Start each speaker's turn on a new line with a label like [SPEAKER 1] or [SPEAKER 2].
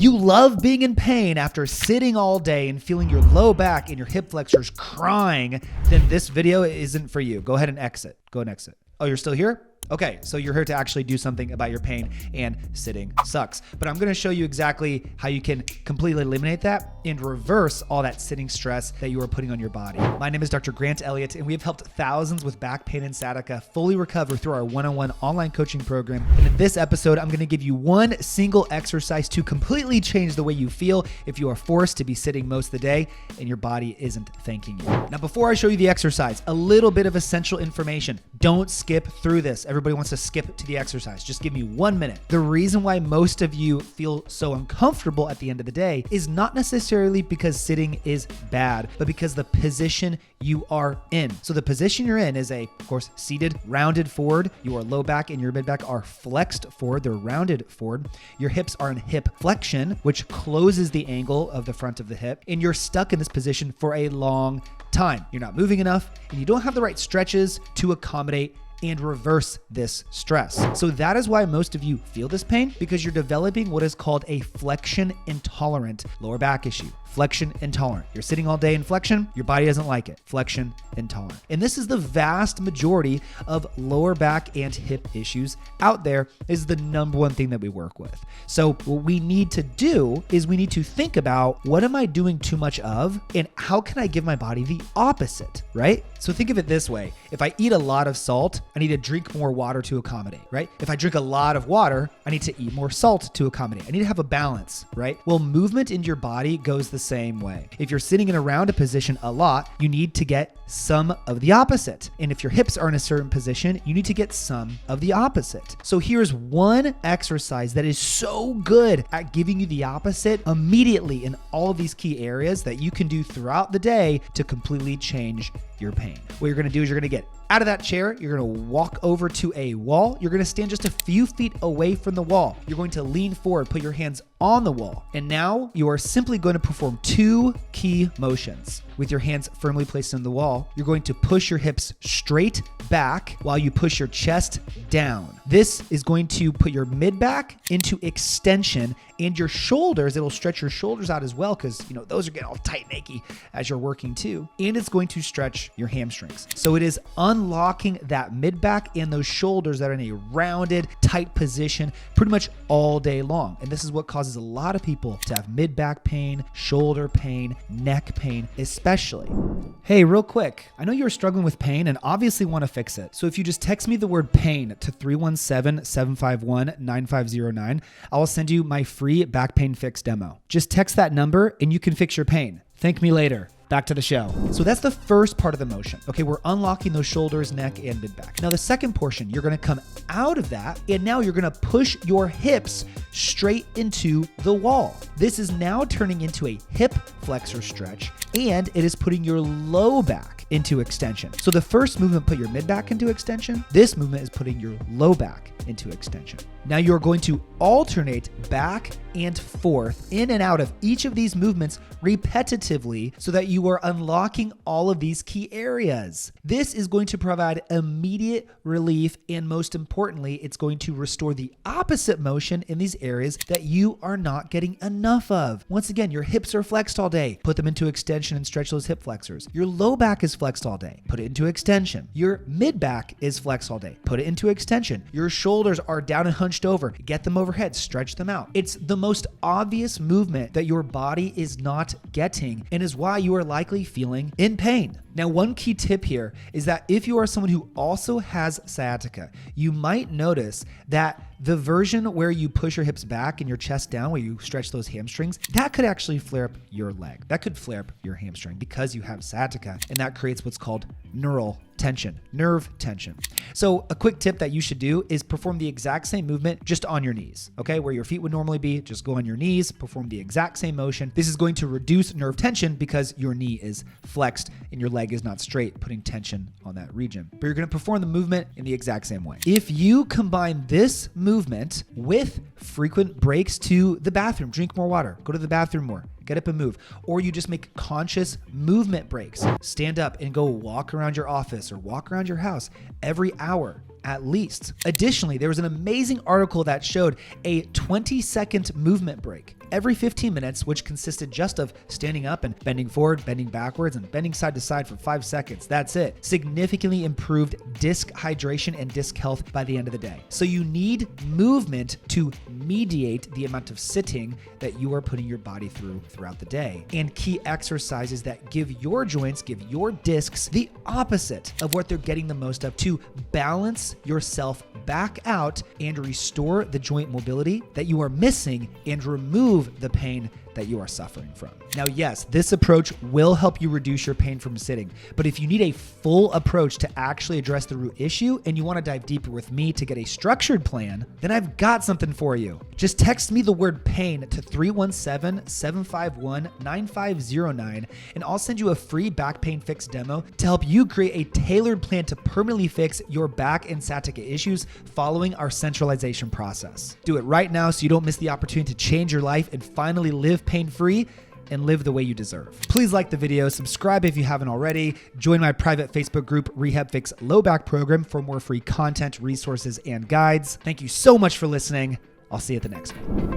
[SPEAKER 1] you love being in pain after sitting all day and feeling your low back and your hip flexors crying, then this video isn't for you. Go ahead and exit. Go and exit. Oh, you're still here? Okay, so you're here to actually do something about your pain, and sitting sucks. But I'm gonna show you exactly how you can completely eliminate that and reverse all that sitting stress that you are putting on your body. My name is Dr. Grant Elliott, and we have helped thousands with back pain and sciatica fully recover through our one-on-one online coaching program. And in this episode, I'm gonna give you one single exercise to completely change the way you feel if you are forced to be sitting most of the day and your body isn't thanking you. Now, before I show you the exercise, a little bit of essential information. Don't skip through this. Everybody wants to skip to the exercise. Just give me 1 minute. The reason why most of you feel so uncomfortable at the end of the day is not necessarily because sitting is bad, but because the position you are in. So the position you're in is of course, seated, rounded forward. Your low back and your mid back are flexed forward. They're rounded forward. Your hips are in hip flexion, which closes the angle of the front of the hip. And you're stuck in this position for a long time. You're not moving enough, and you don't have the right stretches to accommodate and reverse this stress. So that is why most of you feel this pain, because you're developing what is called a flexion intolerant lower back issue. Flexion intolerant. You're sitting all day in flexion, your body doesn't like it. Flexion intolerant. And this is the vast majority of lower back and hip issues out there. Is the number one thing that we work with. So what we need to do is we need to think about, what am I doing too much of, and how can I give my body the opposite, right? So think of it this way. If I eat a lot of salt, I need to drink more water to accommodate, right? If I drink a lot of water, I need to eat more salt to accommodate. I need to have a balance, right? Well, movement in your body goes the same way. If you're sitting in around a position a lot, you need to get some of the opposite. And if your hips are in a certain position, you need to get some of the opposite. So here's one exercise that is so good at giving you the opposite immediately in all of these key areas that you can do throughout the day to completely change your pain. What you're gonna do is you're gonna get out of that chair, you're gonna walk over to a wall, you're gonna stand just a few feet away from the wall. You're going to lean forward, put your hands on the wall. And now you are simply going to perform two key motions. With your hands firmly placed on the wall, you're going to push your hips straight back while you push your chest down. This is going to put your mid back into extension, and your shoulders, it'll stretch your shoulders out as well, because those are getting all tight and achy as you're working too. And it's going to stretch your hamstrings. So it is unlocking that mid back and those shoulders that are in a rounded, tight position pretty much all day long. And this is what causes a lot of people to have mid back pain, shoulder pain, neck pain, especially. Hey, real quick, I know you're struggling with pain and obviously want to fix it. So if you just text me the word pain to 317-751-9509, I will send you my free back pain fix demo. Just text that number and you can fix your pain. Thank me later. Back to the show. So that's the first part of the motion. Okay, we're unlocking those shoulders, neck, and mid back. Now the second portion, you're gonna come out of that, and now you're gonna push your hips straight into the wall. This is now turning into a hip flexor stretch, and it is putting your low back into extension. So the first movement put your mid back into extension. This movement is putting your low back into extension. Now you're going to alternate back and forth in and out of each of these movements repetitively so that you are unlocking all of these key areas. This is going to provide immediate relief, and most importantly, it's going to restore the opposite motion in these areas that you are not getting enough of. Once again, your hips are flexed all day. Put them into extension and stretch those hip flexors. Your low back is flexed all day. Put it into extension. Your mid back is flexed all day. Put it into extension. Your shoulders are down and hunched over. Get them overhead. Stretch them out. It's the most obvious movement that your body is not getting, and is why you are likely feeling in pain. Now, one key tip here is that if you are someone who also has sciatica, you might notice that the version where you push your hips back and your chest down, where you stretch those hamstrings, that could actually flare up your leg. That could flare up your hamstring because you have sciatica, and that creates what's called neural tension, nerve tension. So a quick tip that you should do is perform the exact same movement just on your knees, okay? Where your feet would normally be, just go on your knees, perform the exact same motion. This is going to reduce nerve tension because your knee is flexed and your leg is not straight, putting tension on that region. But you're gonna perform the movement in the exact same way. If you combine this movement with frequent breaks to the bathroom, drink more water, go to the bathroom more, get up and move, or you just make conscious movement breaks. Stand up and go walk around your office or walk around your house every hour at least. Additionally, there was an amazing article that showed a 20-second movement break every 15 minutes, which consisted just of standing up and bending forward, bending backwards, and bending side to side for 5 seconds. That's it. Significantly improved disc hydration and disc health by the end of the day. So you need movement to mediate the amount of sitting that you are putting your body through throughout the day. And key exercises that give your joints, give your discs the opposite of what they're getting the most of to balance yourself back out and restore the joint mobility that you are missing and remove the pain that you are suffering from. Now, yes, this approach will help you reduce your pain from sitting, but if you need a full approach to actually address the root issue and you want to dive deeper with me to get a structured plan, then I've got something for you. Just text me the word pain to 317-751-9509 and I'll send you a free back pain fix demo to help you create a tailored plan to permanently fix your back and sciatica issues following our centralization process. Do it right now so you don't miss the opportunity to change your life and finally live pain-free and live the way you deserve. Please like the video, subscribe if you haven't already, join my private Facebook group, RehabFix Low Back Program, for more free content, resources, and guides. Thank you so much for listening. I'll see you at the next one.